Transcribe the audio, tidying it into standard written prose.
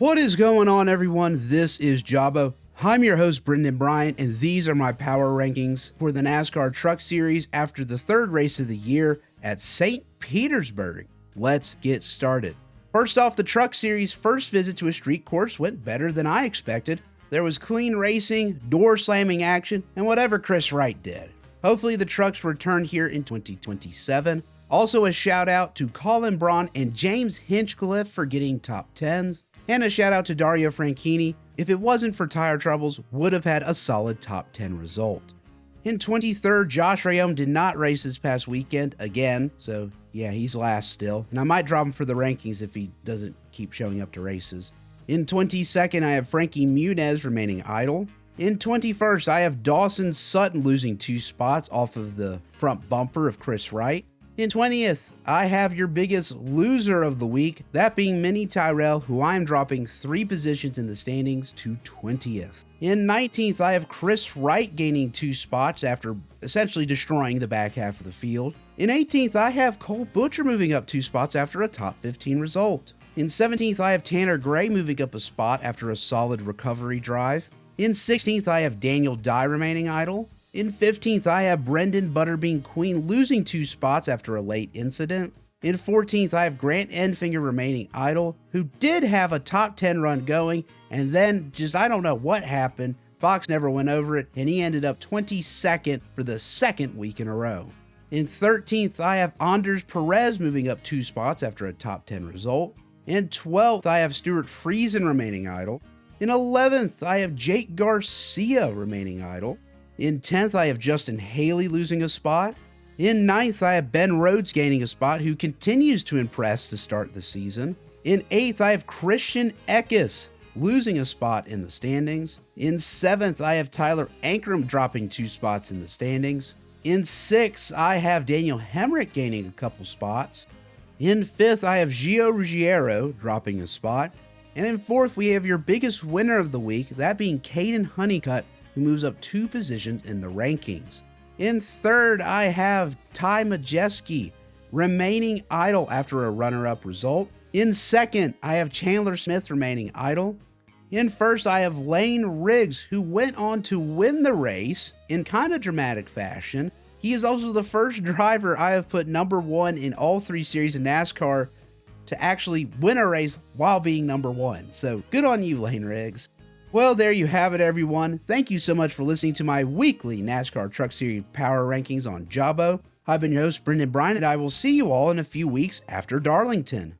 What is going on, everyone? This is Jabo. I'm your host, Brendan Bryant, and these are my power rankings for the NASCAR Truck Series after the third race of the year at St. Petersburg. Let's get started. First off, the Truck Series' first visit to a street course went better than I expected. There was clean racing, door-slamming action, and whatever Chris Wright did. Hopefully the trucks return here in 2027. Also a shout out to Colin Braun and James Hinchcliffe for getting top 10s. And a shout out to Dario Franchitti, if it wasn't for tire troubles, would have had a solid top 10 result. In 23rd, Josh Rayom did not race this past weekend again, so yeah, he's last still. And I might drop him for the rankings if he doesn't keep showing up to races. In 22nd, I have Frankie Muniz remaining idle. In 21st, I have Dawson Sutton losing 2 spots off of the front bumper of Chris Wright. In 20th, I have your biggest loser of the week, that being Minnie Tyrell, who I am dropping 3 positions in the standings to 20th. In 19th, I have Chris Wright gaining 2 spots after essentially destroying the back half of the field. In 18th, I have Cole Butcher moving up 2 spots after a top 15 result. In 17th, I have Tanner Gray moving up a spot after a solid recovery drive. In 16th, I have Daniel Dye remaining idle. In 15th, I have Brendan Butterbean Queen losing 2 spots after a late incident. In 14th, I have Grant Enfinger remaining idle, who did have a top 10 run going, and then I don't know what happened. Fox never went over it, and he ended up 22nd for the second week in a row. In 13th, I have Anders Perez moving up 2 spots after a top 10 result. In 12th, I have Stuart Friesen remaining idle. In 11th, I have Jake Garcia remaining idle. In 10th, I have Justin Haley losing a spot. In 9th, I have Ben Rhodes gaining a spot, who continues to impress to start the season. In 8th, I have Christian Eckes losing a spot in the standings. In 7th, I have Tyler Ankrum dropping 2 spots in the standings. In 6th, I have Daniel Hemrick gaining a couple spots. In 5th, I have Gio Ruggiero dropping a spot. And in 4th, we have your biggest winner of the week, that being Caden Honeycutt, who moves up 2 positions in the rankings. In 3rd, I have Ty Majeski remaining idle after a runner-up result. In 2nd, I have Chandler Smith remaining idle. In 1st, I have Lane Riggs, who went on to win the race in kind of dramatic fashion. He is also the first driver I have put number 1 in all 3 series of NASCAR to actually win a race while being number 1. So good on you, Lane Riggs. Well, there you have it, everyone. Thank you so much for listening to my weekly NASCAR Truck Series Power Rankings on Jabo. I've been your host, Brendan Bryant, and I will see you all in a few weeks after Darlington.